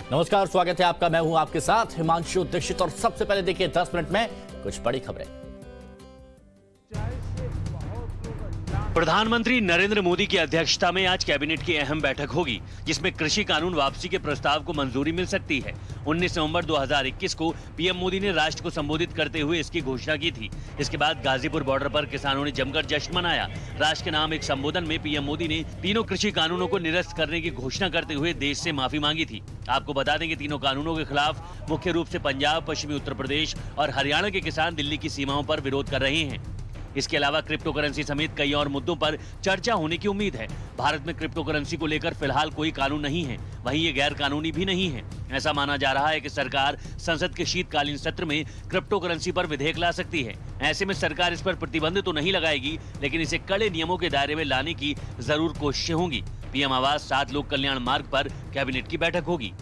नमस्कार, स्वागत है आपका। मैं हूं आपके साथ हिमांशु दीक्षित और सबसे पहले देखिए 10 मिनट में कुछ बड़ी खबरें। प्रधानमंत्री नरेंद्र मोदी की अध्यक्षता में आज कैबिनेट की अहम बैठक होगी, जिसमें कृषि कानून वापसी के प्रस्ताव को मंजूरी मिल सकती है। 19 नवंबर 2021 को पीएम मोदी ने राष्ट्र को संबोधित करते हुए इसकी घोषणा की थी। इसके बाद गाजीपुर बॉर्डर पर किसानों ने जमकर जश्न मनाया। राष्ट्र के नाम एक संबोधन में पीएम मोदी ने तीनों कृषि कानूनों को निरस्त करने की घोषणा करते हुए देश से माफी मांगी थी। आपको बता दें कि तीनों कानूनों के खिलाफ मुख्य रूप से पंजाब, पश्चिमी उत्तर प्रदेश और हरियाणा के किसान दिल्ली की सीमाओं पर विरोध कर रहे हैं। इसके अलावा क्रिप्टो करेंसी समेत कई और मुद्दों पर चर्चा होने की उम्मीद है। भारत में क्रिप्टो करेंसी को लेकर फिलहाल कोई कानून नहीं है, वहीं ये गैर कानूनी भी नहीं है। ऐसा माना जा रहा है कि सरकार संसद के शीतकालीन सत्र में क्रिप्टो करेंसी पर विधेयक ला सकती है। ऐसे में सरकार इस पर प्रतिबंध तो नहीं लगाएगी, लेकिन इसे कड़े नियमों के दायरे में लाने की जरूर कोशिशें होंगी। पीएम आवास 7 लोक कल्याण मार्ग पर कैबिनेट की बैठक होगी।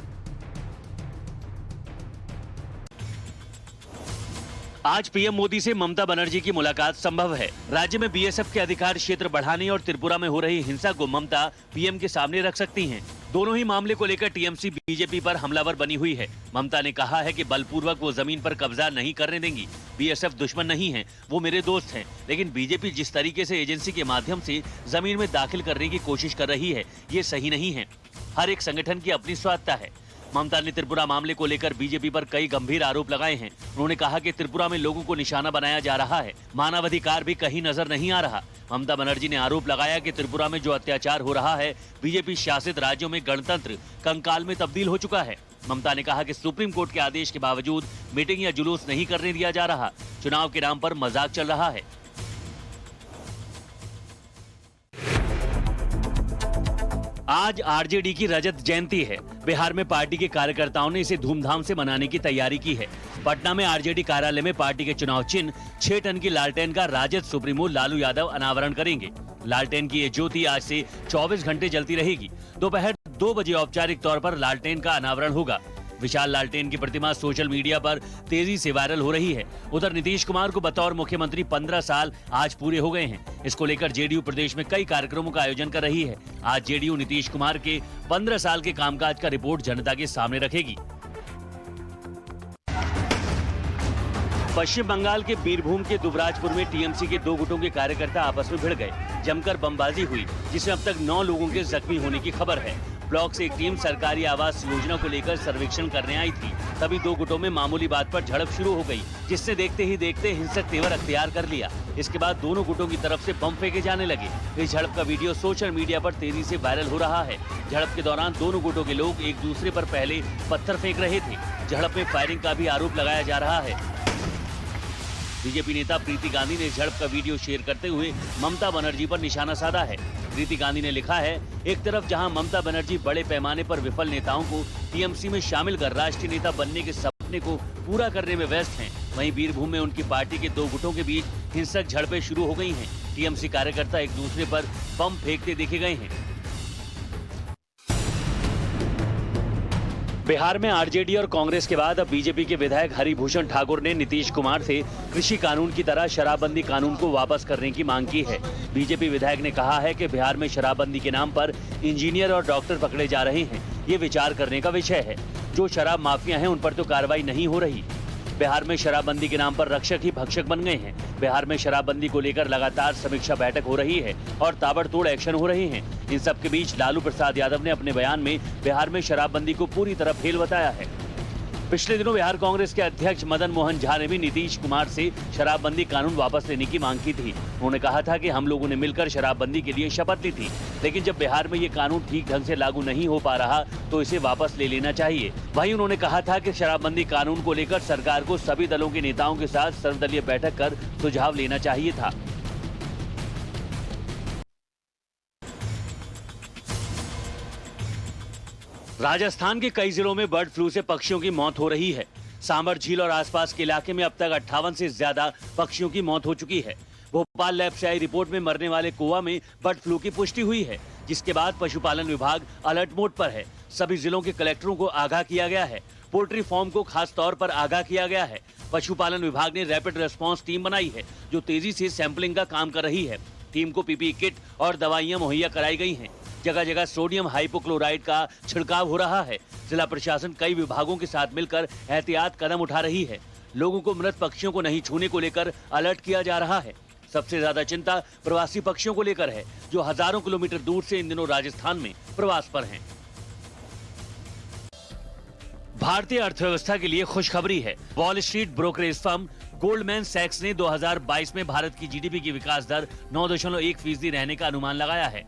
आज पीएम मोदी से ममता बनर्जी की मुलाकात संभव है। राज्य में बीएसएफ के अधिकार क्षेत्र बढ़ाने और त्रिपुरा में हो रही हिंसा को ममता पीएम के सामने रख सकती हैं। दोनों ही मामले को लेकर टीएमसी बीजेपी पर हमलावर बनी हुई है। ममता ने कहा है कि बलपूर्वक वो जमीन पर कब्जा नहीं करने देंगी। बीएसएफ दुश्मन नहीं है, वो मेरे दोस्त हैं। लेकिन बीजेपी जिस तरीके से एजेंसी के माध्यम से जमीन में दाखिल करने की कोशिश कर रही है, ये सही नहीं है। हर एक संगठन की अपनी स्वायत्तता है। ममता ने त्रिपुरा मामले को लेकर बीजेपी पर कई गंभीर आरोप लगाए हैं। उन्होंने कहा कि त्रिपुरा में लोगों को निशाना बनाया जा रहा है, मानवाधिकार भी कहीं नजर नहीं आ रहा। ममता बनर्जी ने आरोप लगाया कि त्रिपुरा में जो अत्याचार हो रहा है, बीजेपी शासित राज्यों में गणतंत्र कंकाल में तब्दील हो चुका है। ममता ने कहा कि सुप्रीम कोर्ट के आदेश के बावजूद मीटिंग या जुलूस नहीं करने दिया जा रहा। चुनाव के नाम पर मजाक चल रहा है। आज आरजेडी की रजत जयंती है। बिहार में पार्टी के कार्यकर्ताओं ने इसे धूमधाम से मनाने की तैयारी की है। पटना में आरजेडी कार्यालय में पार्टी के चुनाव चिन्ह 6 टन की लालटेन का राजद सुप्रीमो लालू यादव अनावरण करेंगे। लालटेन की ये ज्योति आज से 24 घंटे जलती रहेगी। दोपहर 2 बजे औपचारिक तौर पर लालटेन का अनावरण होगा। विशाल लालटेन की प्रतिमा सोशल मीडिया पर तेजी से वायरल हो रही है। उधर नीतीश कुमार को बतौर मुख्यमंत्री 15 साल आज पूरे हो गए हैं। इसको लेकर जेडीयू प्रदेश में कई कार्यक्रमों का आयोजन कर रही है। आज जेडीयू नीतीश कुमार के 15 साल के कामकाज का रिपोर्ट जनता के सामने रखेगी। पश्चिम बंगाल के बीरभूम के दुबराजपुर में टीएमसी के 2 गुटों के कार्यकर्ता आपस में भिड़ गए। जमकर बमबाजी हुई, जिसमें अब तक 9 लोगों के जख्मी होने की खबर है। ब्लॉक से एक टीम सरकारी आवास योजना को लेकर सर्वेक्षण करने आई थी। तभी 2 गुटों में मामूली बात पर झड़प शुरू हो गई, जिसने देखते ही देखते हिंसक तेवर अख्तियार कर लिया। इसके बाद दोनों गुटों की तरफ से बम फेंके जाने लगे। इस झड़प का वीडियो सोशल मीडिया पर तेजी से वायरल हो रहा है। झड़प के दौरान दोनों गुटों के लोग एक दूसरे पर पहले पत्थर फेंक रहे थे। झड़प में फायरिंग का भी आरोप लगाया जा रहा है। बीजेपी नेता प्रीति गांधी ने झड़प का वीडियो शेयर करते हुए ममता बनर्जी पर निशाना साधा है। प्रीति गांधी ने लिखा है, एक तरफ जहां ममता बनर्जी बड़े पैमाने पर विफल नेताओं को टीएमसी में शामिल कर राष्ट्रीय नेता बनने के सपने को पूरा करने में व्यस्त हैं, वहीं बीरभूम में उनकी पार्टी के 2 गुटों के बीच हिंसक झड़पें शुरू हो गई हैं। टीएमसी कार्यकर्ता एक दूसरे पर बम फेंकते देखे गए हैं। बिहार में आरजेडी और कांग्रेस के बाद अब बीजेपी के विधायक हरिभूषण ठाकुर ने नीतीश कुमार से कृषि कानून की तरह शराबबंदी कानून को वापस करने की मांग की है। बीजेपी विधायक ने कहा है कि बिहार में शराबबंदी के नाम पर इंजीनियर और डॉक्टर पकड़े जा रहे हैं। ये विचार करने का विषय है। जो शराब माफिया हैं, उन पर तो कार्रवाई नहीं हो रही। बिहार में शराबबंदी के नाम पर रक्षक ही भक्षक बन गए हैं। बिहार में शराबबंदी को लेकर लगातार समीक्षा बैठक हो रही है और ताबड़तोड़ एक्शन हो रहे हैं। इन सब के बीच लालू प्रसाद यादव ने अपने बयान में बिहार में शराबबंदी को पूरी तरह फेल बताया है। पिछले दिनों बिहार कांग्रेस के अध्यक्ष मदन मोहन झा ने भी नीतीश कुमार से शराबबंदी कानून वापस लेने की मांग की थी। उन्होंने कहा था कि हम लोगों ने मिलकर शराबबंदी के लिए शपथ ली थी, लेकिन जब बिहार में ये कानून ठीक ढंग से लागू नहीं हो पा रहा तो इसे वापस ले लेना चाहिए। वहीं उन्होंने कहा था कि शराबबंदी कानून को लेकर सरकार को सभी दलों के नेताओं के साथ सर्वदलीय बैठक कर सुझाव लेना चाहिए था। राजस्थान के कई जिलों में बर्ड फ्लू से पक्षियों की मौत हो रही है। सांबर झील और आसपास के इलाके में अब तक 58 से ज्यादा पक्षियों की मौत हो चुकी है। भोपाल लैब से आई रिपोर्ट में मरने वाले कौवा में बर्ड फ्लू की पुष्टि हुई है, जिसके बाद पशुपालन विभाग अलर्ट मोड पर है। सभी जिलों के कलेक्टरों को आगाह किया गया है। पोल्ट्री फार्म को खास तौर पर आगाह किया गया है। पशुपालन विभाग ने रैपिड रेस्पॉन्स टीम बनाई है, जो तेजी से सैंपलिंग का काम कर रही है। टीम को पीपीई किट और दवाइयां मुहैया कराई गई हैं। जगह जगह सोडियम हाइपोक्लोराइड का छिड़काव हो रहा है। जिला प्रशासन कई विभागों के साथ मिलकर एहतियात कदम उठा रही है। लोगों को मृत पक्षियों को नहीं छूने को लेकर अलर्ट किया जा रहा है। सबसे ज्यादा चिंता प्रवासी पक्षियों को लेकर है, जो हजारों किलोमीटर दूर से इन दिनों राजस्थान में प्रवास पर हैं। भारतीय अर्थव्यवस्था के लिए खुशखबरी है। Wall Street brokerage firm Goldman सैक्स ने 2022 में भारत की जीडीपी की विकास दर 9.1% रहने का अनुमान लगाया है।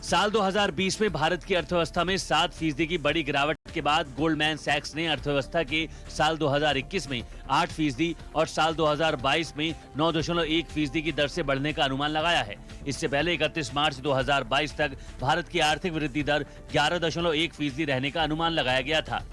साल 2020 में भारत की अर्थव्यवस्था में 7% की बड़ी गिरावट के बाद गोल्डमैन सैक्स ने अर्थव्यवस्था के साल 2021 में 8% और साल 2022 में 9.1% की दर से बढ़ने का अनुमान लगाया है। इससे पहले 31 मार्च 2022 तक भारत की आर्थिक वृद्धि दर 11.1% रहने का अनुमान लगाया गया था।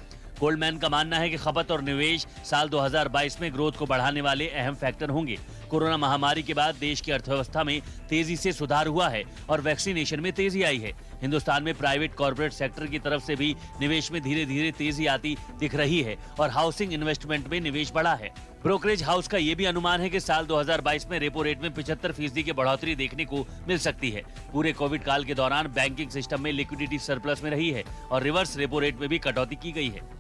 गोल्डमैन का मानना है कि खपत और निवेश साल 2022 में ग्रोथ को बढ़ाने वाले अहम फैक्टर होंगे। कोरोना महामारी के बाद देश की अर्थव्यवस्था में तेजी से सुधार हुआ है और वैक्सीनेशन में तेजी आई है। हिंदुस्तान में प्राइवेट कॉर्पोरेट सेक्टर की तरफ से भी निवेश में धीरे धीरे तेजी आती दिख रही है और हाउसिंग इन्वेस्टमेंट में निवेश बढ़ा है। ब्रोकरेज हाउस का ये भी अनुमान है कि साल 2022 में रेपो रेट में 75% की बढ़ोतरी देखने को मिल सकती है। पूरे कोविड काल के दौरान बैंकिंग सिस्टम में लिक्विडिटी सरप्लस में रही है और रिवर्स रेपो रेट में भी कटौती की गई है।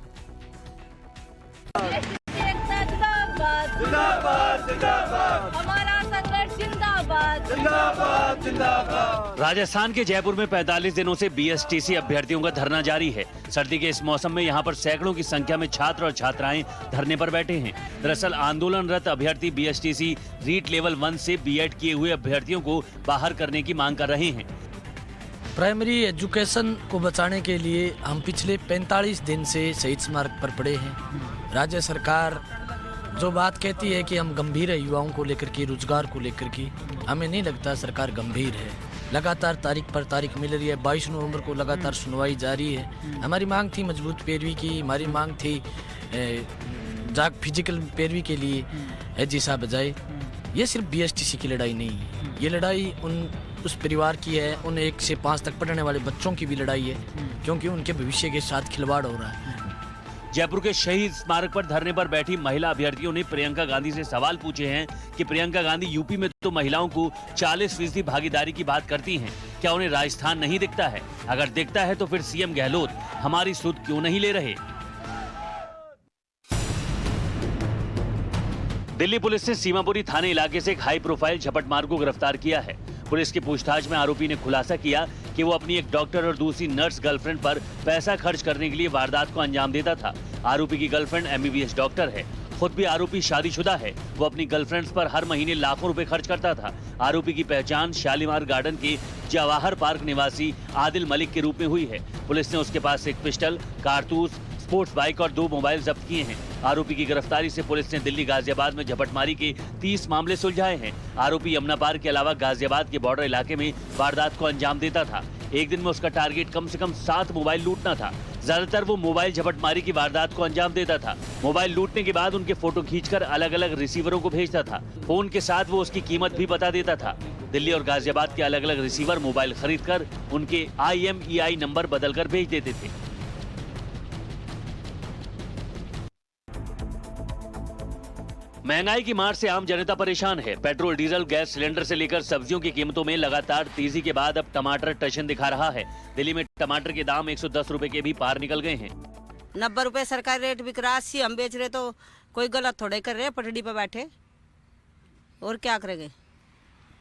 जिंदाबाद जिंदाबाद, हमारा संघर्ष जिंदाबाद जिंदाबाद जिंदाबाद। राजस्थान के जयपुर में 45 दिनों से बीएसटीसी अभ्यर्थियों का धरना जारी है। सर्दी के इस मौसम में यहां पर सैकड़ों की संख्या में छात्र और छात्राएं धरने पर बैठे हैं। दरअसल आंदोलनरत अभ्यर्थी बीएसटीसी रीट लेवल 1 से बीएड किए हुए अभ्यर्थियों को बाहर करने की मांग कर रहे हैं। प्राइमरी एजुकेशन को बचाने के लिए हम पिछले 45 दिन से शहीद स्मारक पर पड़े हैं। राज्य सरकार जो बात कहती है कि हम गंभीर है युवाओं को लेकर के, रोजगार को लेकर के, हमें नहीं लगता सरकार गंभीर है। लगातार तारीख पर तारीख मिल रही है। 22 नवंबर को लगातार सुनवाई जारी है। हमारी मांग थी मजबूत पैरवी की, हमारी मांग थी फिजिकल पैरवी के लिए एजीसा बजाए। ये सिर्फ बीएसटीसी की लड़ाई नहीं है, ये लड़ाई उस परिवार की है, उन 1 से 5 तक पढ़ने वाले बच्चों की भी लड़ाई है, क्योंकि उनके भविष्य के साथ खिलवाड़ हो रहा है। जयपुर के शहीद स्मारक पर धरने पर बैठी महिला अभ्यर्थियों ने प्रियंका गांधी से सवाल पूछे हैं कि प्रियंका गांधी यूपी में तो महिलाओं को 40% भागीदारी की बात करती हैं, क्या उन्हें राजस्थान नहीं दिखता है? अगर दिखता है तो फिर सीएम गहलोत हमारी सुध क्यों नहीं ले रहे? दिल्ली पुलिस ने सीमापुरी थाने इलाके से एक हाई प्रोफाइल झपटमार को गिरफ्तार किया है। पुलिस की पूछताछ में आरोपी ने खुलासा किया कि वो अपनी एक डॉक्टर और दूसरी नर्स गर्लफ्रेंड पर पैसा खर्च करने के लिए वारदात को अंजाम देता था। आरोपी की गर्लफ्रेंड एमबीबीएस डॉक्टर है। खुद भी आरोपी शादीशुदा है। वो अपनी गर्लफ्रेंड्स पर हर महीने लाखों रुपए खर्च करता था। आरोपी की पहचान शालीमार गार्डन के जवाहर पार्क निवासी आदिल मलिक के रूप में हुई है। पुलिस ने उसके पास एक पिस्टल, कारतूस, स्पोर्ट्स बाइक और 2 मोबाइल जब्त किए हैं। आरोपी की गिरफ्तारी से पुलिस ने दिल्ली गाजियाबाद में झपटमारी के 30 मामले सुलझाए हैं। आरोपी यमुना पार के अलावा गाजियाबाद के बॉर्डर इलाके में वारदात को अंजाम देता था। एक दिन में उसका टारगेट कम से कम 7 मोबाइल लूटना था। ज्यादातर वो मोबाइल झपटमारी की वारदात को अंजाम देता था। मोबाइल लूटने के बाद उनके फोटो खींचकर अलग अलग रिसीवरों को भेजता था। फोन के साथ वो उसकी कीमत भी बता देता था। दिल्ली और गाजियाबाद के अलग अलग रिसीवर मोबाइल खरीदकर उनके IMEI नंबर बदलकर भेज देते थे। महंगाई की मार से आम जनता परेशान है। पेट्रोल, डीजल, गैस सिलेंडर से लेकर सब्जियों की कीमतों में लगातार तेजी के बाद अब टमाटर टशन दिखा रहा है। दिल्ली में टमाटर के दाम 110 रुपए के भी पार निकल गए हैं। 90 रुपए सरकारी रेट बिक रहा, 80 हम बेच रहे, तो कोई गलत थोड़े कर रहे पटड़ी पे बैठे, और क्या करेंगे।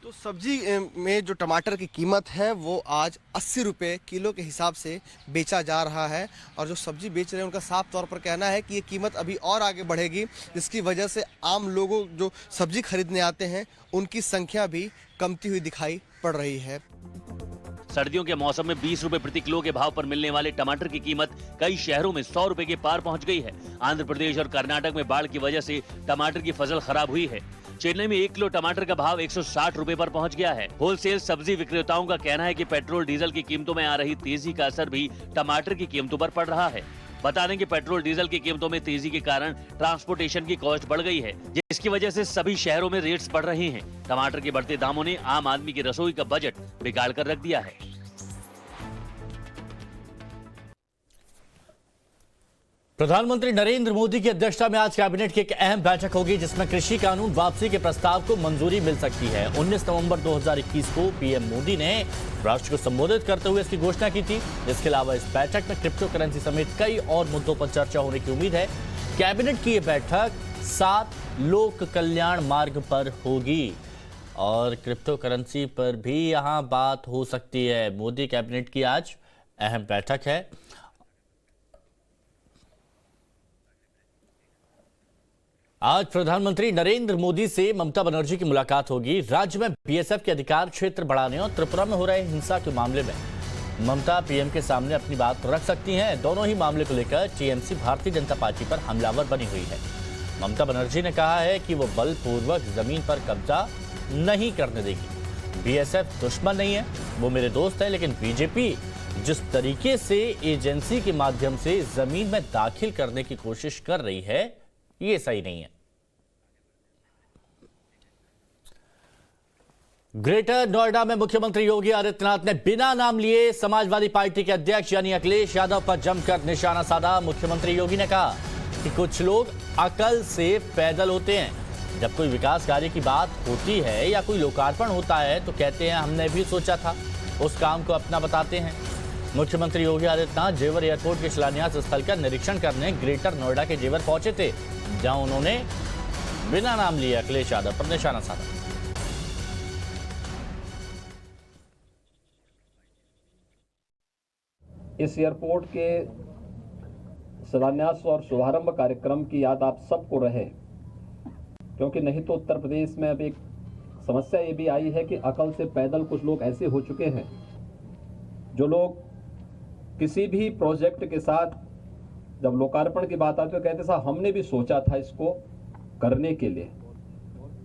तो सब्जी में जो टमाटर की कीमत है वो आज 80 रुपये किलो के हिसाब से बेचा जा रहा है, और जो सब्जी बेच रहे हैं उनका साफ तौर पर कहना है कि ये कीमत अभी और आगे बढ़ेगी, जिसकी वजह से आम लोगों जो सब्जी खरीदने आते हैं उनकी संख्या भी कमती हुई दिखाई पड़ रही है। सर्दियों के मौसम में 20 रुपए प्रति किलो के भाव पर मिलने वाले टमाटर की कीमत कई शहरों में 100 रुपए के पार पहुंच गई है। आंध्र प्रदेश और कर्नाटक में बाढ़ की वजह से टमाटर की फसल खराब हुई है। चेन्नई में 1 किलो टमाटर का भाव 160 रुपए पर पहुंच गया है। होलसेल सब्जी विक्रेताओं का कहना है कि पेट्रोल, डीजल की कीमतों में आ रही तेजी का असर भी टमाटर की कीमतों पर पड़ रहा है। बता दें कि पेट्रोल, डीजल की कीमतों में तेजी के कारण ट्रांसपोर्टेशन की कॉस्ट बढ़ गई है, जिसकी वजह से सभी शहरों में रेट्स बढ़ रहे हैं। टमाटर के बढ़ते दामों ने आम आदमी की रसोई का बजट बिगाड़ कर रख दिया है। प्रधानमंत्री नरेंद्र मोदी की अध्यक्षता में आज कैबिनेट की एक अहम बैठक होगी जिसमें कृषि कानून वापसी के प्रस्ताव को मंजूरी मिल सकती है। 19 नवंबर 2021 को पीएम मोदी ने राष्ट्र को संबोधित करते हुए इसकी घोषणा की थी। इसके अलावा इस बैठक में क्रिप्टो करेंसी समेत कई और मुद्दों पर चर्चा होने की उम्मीद है। कैबिनेट की यह बैठक 7 लोक कल्याण मार्ग पर होगी और क्रिप्टो करेंसी पर भी यहां बात हो सकती है। मोदी कैबिनेट की आज अहम बैठक है। आज प्रधानमंत्री नरेंद्र मोदी से ममता बनर्जी की मुलाकात होगी। राज्य में बीएसएफ के अधिकार क्षेत्र बढ़ाने और त्रिपुरा में हो रहे हिंसा के मामले में ममता पीएम के सामने अपनी बात रख सकती हैं। दोनों ही मामले को लेकर टीएमसी भारतीय जनता पार्टी पर हमलावर बनी हुई है। ममता बनर्जी ने कहा है कि वो बलपूर्वक जमीन पर कब्जा नहीं करने देगी। बीएसएफ दुश्मन नहीं है, वो मेरे दोस्त है, लेकिन बीजेपी जिस तरीके से एजेंसी के माध्यम से जमीन में दाखिल करने की कोशिश कर रही है ये सही नहीं है। ग्रेटर नोएडा में मुख्यमंत्री योगी आदित्यनाथ ने बिना नाम लिए समाजवादी पार्टी के अध्यक्ष यानी अखिलेश यादव पर जमकर निशाना साधा। मुख्यमंत्री योगी ने कहा कि कुछ लोग अकल से पैदल होते हैं। जब कोई विकास कार्य की बात होती है या कोई लोकार्पण होता है तो कहते हैं हमने भी सोचा था, उस काम को अपना बताते हैं। मुख्यमंत्री योगी आदित्यनाथ जेवर एयरपोर्ट के शिलान्यास स्थल का निरीक्षण करने ग्रेटर नोएडा के जेवर पहुंचे थे, जहां उन्होंने बिना नाम लिए अखिलेश यादव पर निशाना साधा। इस एयरपोर्ट के शिलान्यास और शुभारंभ कार्यक्रम की याद आप सबको रहे, क्योंकि नहीं तो उत्तर प्रदेश में अब एक समस्या ये भी आई है कि अकल से पैदल कुछ लोग ऐसे हो चुके हैं जो लोग किसी भी प्रोजेक्ट के साथ जब लोकार्पण की बात आती है तो कहते साहब हमने भी सोचा था इसको करने के लिए।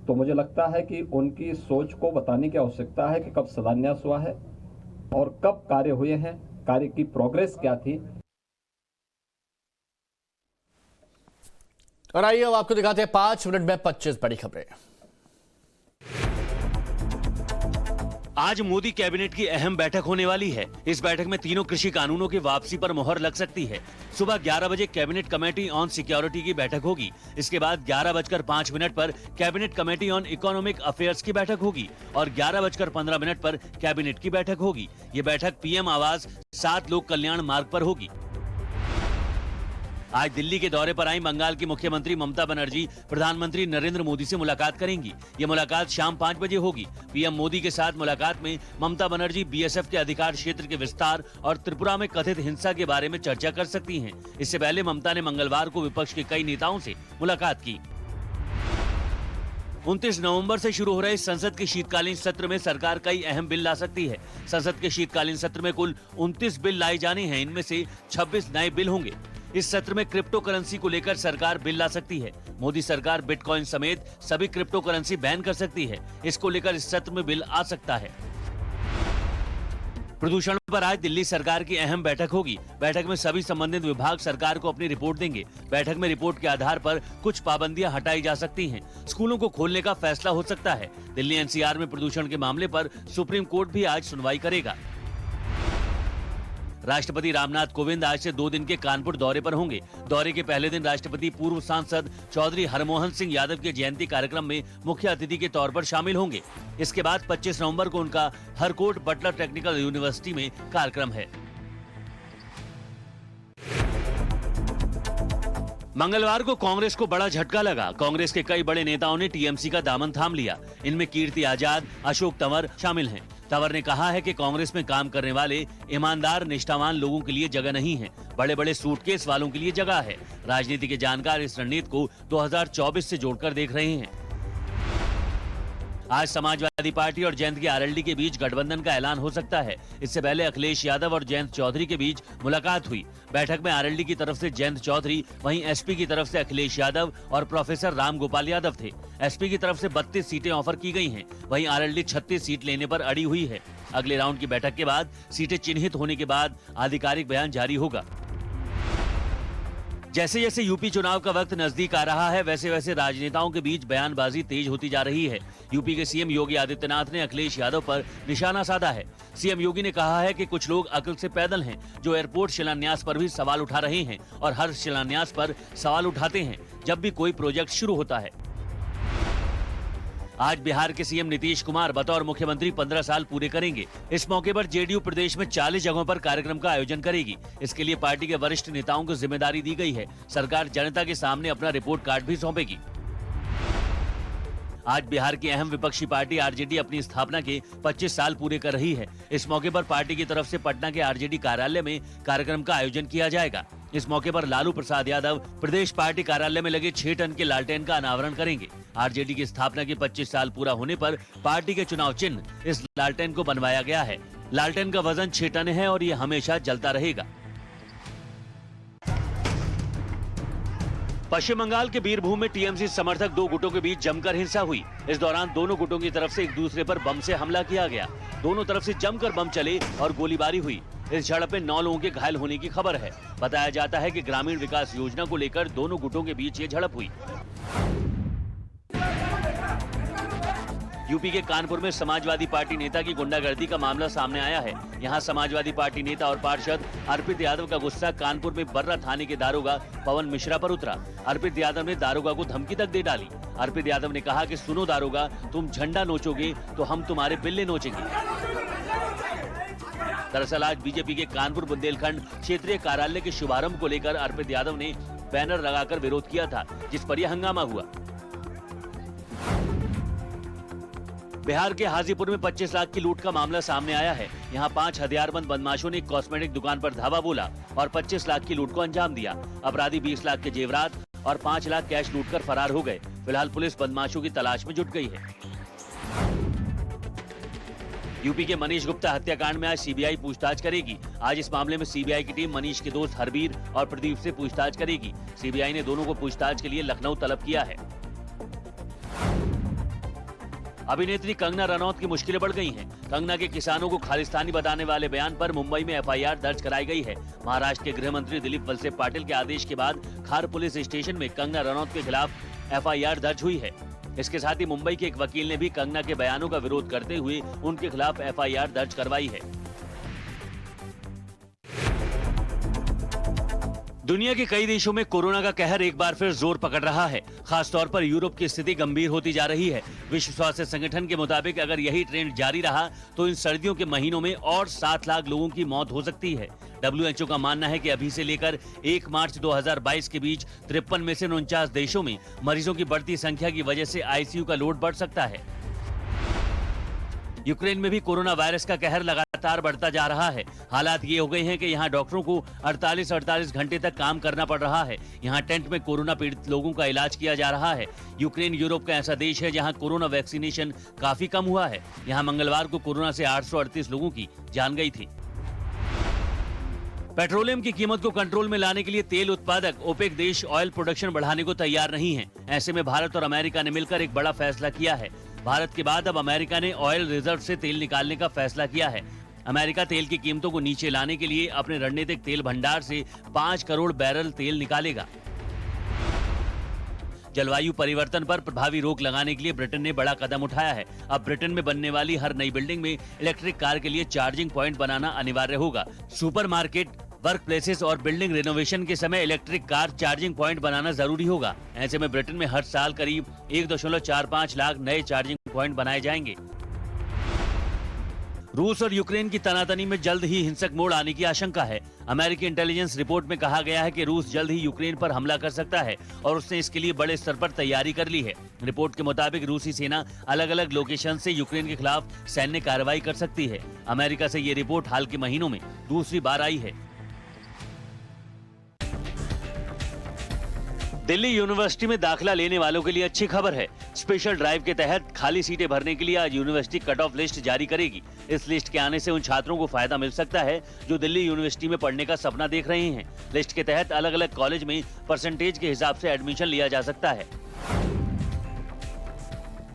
तो मुझे लगता है कि उनकी सोच को बताने की आवश्यकता है कि कब शिलान्यास हुआ है और कब कार्य हुए हैं, कार्य की प्रोग्रेस क्या थी। और आइए अब आपको दिखाते हैं 5 मिनट में 25 बड़ी खबरें। आज मोदी कैबिनेट की अहम बैठक होने वाली है। इस बैठक में तीनों कृषि कानूनों की वापसी पर मुहर लग सकती है। सुबह 11 बजे कैबिनेट कमेटी ऑन सिक्योरिटी की बैठक होगी। इसके बाद 11:05 पर cabinet committee on economic affairs की बैठक होगी और 11:15 पर कैबिनेट की बैठक होगी। ये बैठक पीएम आवास 7 लोक कल्याण मार्ग पर होगी। आज दिल्ली के दौरे पर आई बंगाल की मुख्यमंत्री ममता बनर्जी प्रधानमंत्री नरेंद्र मोदी से मुलाकात करेंगी। ये मुलाकात शाम 5 बजे होगी। पीएम मोदी के साथ मुलाकात में ममता बनर्जी बीएसएफ के अधिकार क्षेत्र के विस्तार और त्रिपुरा में कथित हिंसा के बारे में चर्चा कर सकती हैं। इससे पहले ममता ने मंगलवार को विपक्ष के कई नेताओं से मुलाकात की। 29 नवंबर से शुरू हो रहे संसद के शीतकालीन सत्र में सरकार कई अहम बिल ला सकती है। संसद के शीतकालीन सत्र में कुल 29 बिल लाए जाने हैं। इनमें से 26 नए बिल होंगे। इस सत्र में क्रिप्टो करेंसी को लेकर सरकार बिल ला सकती है। मोदी सरकार बिटकॉइन समेत सभी क्रिप्टो करेंसी बैन कर सकती है। इसको लेकर इस सत्र में बिल आ सकता है। प्रदूषण पर आज दिल्ली सरकार की अहम बैठक होगी। बैठक में सभी संबंधित विभाग सरकार को अपनी रिपोर्ट देंगे। बैठक में रिपोर्ट के आधार पर कुछ पाबंदियां हटाई जा सकती हैं। स्कूलों को खोलने का फैसला हो सकता है। दिल्ली एनसीआर में प्रदूषण के मामले पर सुप्रीम कोर्ट भी आज सुनवाई करेगा। राष्ट्रपति रामनाथ कोविंद आज से 2 दिन के कानपुर दौरे पर होंगे। दौरे के पहले दिन राष्ट्रपति पूर्व सांसद चौधरी हरमोहन सिंह यादव के जयंती कार्यक्रम में मुख्य अतिथि के तौर पर शामिल होंगे। इसके बाद 25 नवंबर को उनका हरकोट बटलर टेक्निकल यूनिवर्सिटी में कार्यक्रम है। मंगलवार को कांग्रेस को बड़ा झटका लगा। कांग्रेस के कई बड़े नेताओं ने टीएमसी का दामन थाम लिया। इनमें कीर्ति आजाद, अशोक तंवर शामिल हैं। तंवर ने कहा है कि कांग्रेस में काम करने वाले ईमानदार निष्ठावान लोगों के लिए जगह नहीं है, बड़े बड़े सूटकेस वालों के लिए जगह है। राजनीति के जानकार इस रणनीति को 2024 से जोड़कर देख रहे हैं। आज समाजवादी पार्टी और जयंत के आरएलडी के बीच गठबंधन का ऐलान हो सकता है। इससे पहले अखिलेश यादव और जयंत चौधरी के बीच मुलाकात हुई। बैठक में आरएलडी की तरफ से जयंत चौधरी, वहीं एसपी की तरफ से अखिलेश यादव और प्रोफेसर राम गोपाल यादव थे। एसपी की तरफ से 32 सीटें ऑफर की गई हैं, वहीं आरएलडी 36 सीट लेने पर अड़ी हुई है। अगले राउंड की बैठक के बाद सीटें चिन्हित होने के बाद आधिकारिक बयान जारी होगा। जैसे जैसे यूपी चुनाव का वक्त नजदीक आ रहा है, वैसे वैसे राजनेताओं के बीच बयानबाजी तेज होती जा रही है। यूपी के सीएम योगी आदित्यनाथ ने अखिलेश यादव पर निशाना साधा है। सीएम योगी ने कहा है कि कुछ लोग अकल से पैदल हैं, जो एयरपोर्ट शिलान्यास पर भी सवाल उठा रहे हैं और हर शिलान्यास पर सवाल उठाते हैं जब भी कोई प्रोजेक्ट शुरू होता है। आज बिहार के सीएम नीतीश कुमार बतौर मुख्यमंत्री 15 साल पूरे करेंगे। इस मौके पर जेडीयू प्रदेश में 40 जगहों पर कार्यक्रम का आयोजन करेगी। इसके लिए पार्टी के वरिष्ठ नेताओं को जिम्मेदारी दी गई है। सरकार जनता के सामने अपना रिपोर्ट कार्ड भी सौंपेगी। आज बिहार की अहम विपक्षी पार्टी आरजेडी अपनी स्थापना के 25 साल पूरे कर रही है। इस मौके पर पार्टी की तरफ से पटना के आरजेडी कार्यालय में कार्यक्रम का आयोजन किया जाएगा। इस मौके पर लालू प्रसाद यादव प्रदेश पार्टी कार्यालय में लगे 6 टन के लालटेन का अनावरण करेंगे। आरजेडी की स्थापना के 25 साल पूरा होने पर पार्टी के चुनाव चिन्ह इस लालटेन को बनवाया गया है। लालटेन का वजन 6 टन है और ये हमेशा जलता रहेगा। पश्चिम बंगाल के बीरभूम में टीएमसी समर्थक 2 गुटों के बीच जमकर हिंसा हुई। इस दौरान दोनों गुटों की तरफ से एक दूसरे पर बम से हमला किया गया। दोनों तरफ से जमकर बम चले और गोलीबारी हुई। इस झड़प में 9 लोगों के घायल होने की खबर है। बताया जाता है कि ग्रामीण विकास योजना को लेकर दोनों गुटों के बीच ये झड़प हुई। यूपी के कानपुर में समाजवादी पार्टी नेता की गुंडागर्दी का मामला सामने आया है। यहां समाजवादी पार्टी नेता और पार्षद अर्पित यादव का गुस्सा कानपुर में बर्रा थाने के दारोगा पवन मिश्रा पर उतरा। अर्पित यादव ने दारोगा को धमकी तक दे डाली। अर्पित यादव ने कहा कि सुनो दारोगा, तुम झंडा नोचोगे तो हम तुम्हारे बिल्ले नोचेंगे। दरअसल आज बीजेपी के कानपुर बुंदेलखंड क्षेत्रीय कार्यालय के शुभारंभ को लेकर अर्पित यादव ने बैनर लगाकर विरोध किया था, जिस पर यह हंगामा हुआ। बिहार के हाजीपुर में 25 लाख की लूट का मामला सामने आया है। यहां 5 हथियारबंद बदमाशों ने कॉस्मेटिक दुकान पर धावा बोला और 25 लाख की लूट को अंजाम दिया। अपराधी 20 लाख के जेवरात और 5 लाख कैश लूटकर फरार हो गए। फिलहाल पुलिस बदमाशों की तलाश में जुट गई है। यूपी के मनीष गुप्ता हत्याकांड में आज सीबीआई पूछताछ करेगी। आज इस मामले में सीबीआई की टीम मनीष के दोस्त हरबीर और प्रदीप से पूछताछ करेगी। सीबीआई ने दोनों को पूछताछ के लिए लखनऊ तलब किया है। अभिनेत्री कंगना रनौत की मुश्किलें बढ़ गई हैं। कंगना के किसानों को खालिस्तानी बताने वाले बयान पर मुंबई में एफआईआर दर्ज कराई गई है। महाराष्ट्र के गृह मंत्री दिलीप वलसे पाटिल के आदेश के बाद खार पुलिस स्टेशन में कंगना रनौत के खिलाफ एफआईआर दर्ज हुई है। इसके साथ ही मुंबई के एक वकील ने भी कंगना के बयानों का विरोध करते हुए उनके खिलाफ एफआईआर दर्ज करवाई है। दुनिया के कई देशों में कोरोना का कहर एक बार फिर जोर पकड़ रहा है। खास तौर पर यूरोप की स्थिति गंभीर होती जा रही है। विश्व स्वास्थ्य संगठन के मुताबिक अगर यही ट्रेंड जारी रहा तो इन सर्दियों के महीनों में और 7 लाख लोगों की मौत हो सकती है। WHO का मानना है कि अभी से लेकर 1 मार्च 2022 के बीच 53 में से 49 देशों में मरीजों की बढ़ती संख्या की वजह से आईसीयू का लोड बढ़ सकता है। यूक्रेन में भी कोरोना वायरस का कहर लगातार बढ़ता जा रहा है। हालात ये हो गए हैं कि यहाँ डॉक्टरों को 48 घंटे तक काम करना पड़ रहा है। यहाँ टेंट में कोरोना पीड़ित लोगों का इलाज किया जा रहा है। यूक्रेन यूरोप का ऐसा देश है जहाँ कोरोना वैक्सीनेशन काफी कम हुआ है। यहाँ मंगलवार को कोरोना से 838 लोगों की जान गई थी। पेट्रोलियम की कीमत को कंट्रोल में लाने के लिए तेल उत्पादक ओपेक देश ऑयल प्रोडक्शन बढ़ाने को तैयार नहीं है। ऐसे में भारत और अमेरिका ने मिलकर एक बड़ा फैसला किया है। भारत के बाद अब अमेरिका ने ऑयल रिजर्व से तेल निकालने का फैसला किया है। अमेरिका तेल की कीमतों को नीचे लाने के लिए अपने रणनीतिक तेल भंडार से 5 करोड़ बैरल तेल निकालेगा। जलवायु परिवर्तन पर प्रभावी रोक लगाने के लिए ब्रिटेन ने बड़ा कदम उठाया है। अब ब्रिटेन में बनने वाली हर नई बिल्डिंग में इलेक्ट्रिक कार के लिए चार्जिंग पॉइंट बनाना अनिवार्य होगा। सुपरमार्केट, वर्क प्लेसेस और बिल्डिंग रिनोवेशन के समय इलेक्ट्रिक कार चार्जिंग पॉइंट बनाना जरूरी होगा। ऐसे में ब्रिटेन में हर साल करीब 1.45 लाख नए चार्जिंग पॉइंट बनाए जाएंगे। रूस और यूक्रेन की तनातनी में जल्द ही हिंसक मोड़ आने की आशंका है। अमेरिकी इंटेलिजेंस रिपोर्ट में कहा गया है कि रूस जल्द ही यूक्रेन पर हमला कर सकता है और उसने इसके लिए बड़े स्तर पर तैयारी कर ली है। रिपोर्ट के मुताबिक रूसी सेना अलग अलग लोकेशन से यूक्रेन के खिलाफ सैन्य कार्रवाई कर सकती है। अमेरिका से ये रिपोर्ट हाल के महीनों में दूसरी बार आई है। दिल्ली यूनिवर्सिटी में दाखिला लेने वालों के लिए अच्छी खबर है। स्पेशल ड्राइव के तहत खाली सीटें भरने के लिए आज यूनिवर्सिटी कट ऑफ लिस्ट जारी करेगी। इस लिस्ट के आने से उन छात्रों को फायदा मिल सकता है जो दिल्ली यूनिवर्सिटी में पढ़ने का सपना देख रहे हैं। लिस्ट के तहत अलग अलग कॉलेज में परसेंटेज के हिसाब से एडमिशन लिया जा सकता है।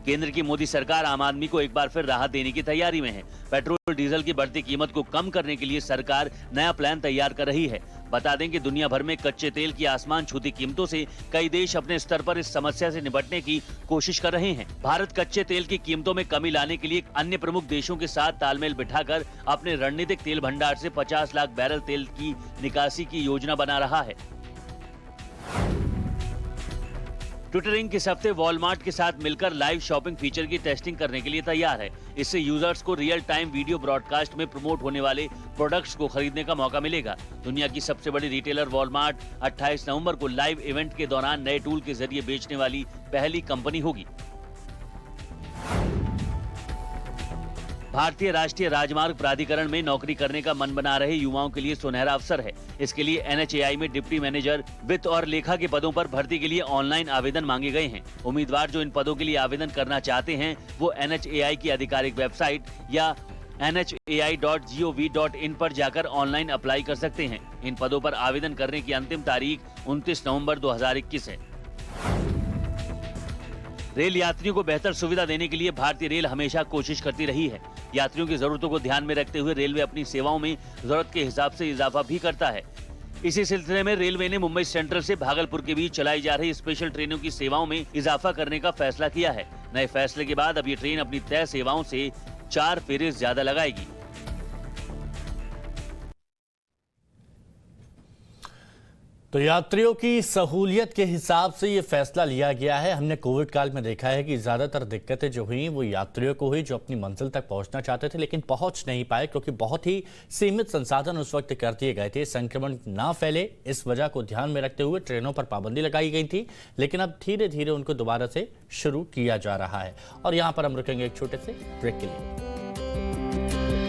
केंद्र की मोदी सरकार आम आदमी को एक बार फिर राहत देने की तैयारी में है। पेट्रोल डीजल की बढ़ती कीमत को कम करने के लिए सरकार नया प्लान तैयार कर रही है। बता दें कि दुनिया भर में कच्चे तेल की आसमान छूती कीमतों से कई देश अपने स्तर पर इस समस्या से निपटने की कोशिश कर रहे हैं। भारत कच्चे तेल की कीमतों में कमी लाने के लिए अन्य प्रमुख देशों के साथ तालमेल बिठाकर अपने रणनीतिक तेल भंडार से 50 लाख बैरल तेल की निकासी की योजना बना रहा है। ट्विटर इंक इस हफ्ते वॉलमार्ट के साथ मिलकर लाइव शॉपिंग फीचर की टेस्टिंग करने के लिए तैयार है। इससे यूजर्स को रियल टाइम वीडियो ब्रॉडकास्ट में प्रमोट होने वाले प्रोडक्ट्स को खरीदने का मौका मिलेगा। दुनिया की सबसे बड़ी रिटेलर वॉलमार्ट 28 नवंबर को लाइव इवेंट के दौरान नए टूल के जरिए बेचने वाली पहली कंपनी होगी। भारतीय राष्ट्रीय राजमार्ग प्राधिकरण में नौकरी करने का मन बना रहे युवाओं के लिए सुनहरा अवसर है। इसके लिए NHAI में डिप्टी मैनेजर, वित्त और लेखा के पदों पर भर्ती के लिए ऑनलाइन आवेदन मांगे गए हैं। उम्मीदवार जो इन पदों के लिए आवेदन करना चाहते हैं वो NHAI की आधिकारिक वेबसाइट या nhai.gov.in पर जाकर ऑनलाइन अप्लाई कर सकते हैं। इन पदों पर आवेदन करने की अंतिम तारीख 29 नवंबर 2021 है। रेल यात्रियों को बेहतर सुविधा देने के लिए भारतीय रेल हमेशा कोशिश करती रही है। यात्रियों की जरूरतों को ध्यान में रखते हुए रेलवे अपनी सेवाओं में जरूरत के हिसाब से इजाफा भी करता है। इसी सिलसिले में रेलवे ने मुंबई सेंट्रल से भागलपुर के बीच चलाई जा रही स्पेशल ट्रेनों की सेवाओं में इजाफा करने का फैसला किया है। नए फैसले के बाद अब ये ट्रेन अपनी तय सेवाओं से 4 फेरे ज्यादा लगाएगी। तो यात्रियों की सहूलियत के हिसाब से ये फैसला लिया गया है। हमने कोविड काल में देखा है कि ज्यादातर दिक्कतें जो हुई वो यात्रियों को हुई जो अपनी मंजिल तक पहुंचना चाहते थे लेकिन पहुंच नहीं पाए क्योंकि बहुत ही सीमित संसाधन उस वक्त कर दिए गए थे। संक्रमण ना फैले इस वजह को ध्यान में रखते हुए ट्रेनों पर पाबंदी लगाई गई थी, लेकिन अब धीरे धीरे उनको दोबारा से शुरू किया जा रहा है। और यहाँ पर हम रुकेंगे एक छोटे से ब्रेक के लिए।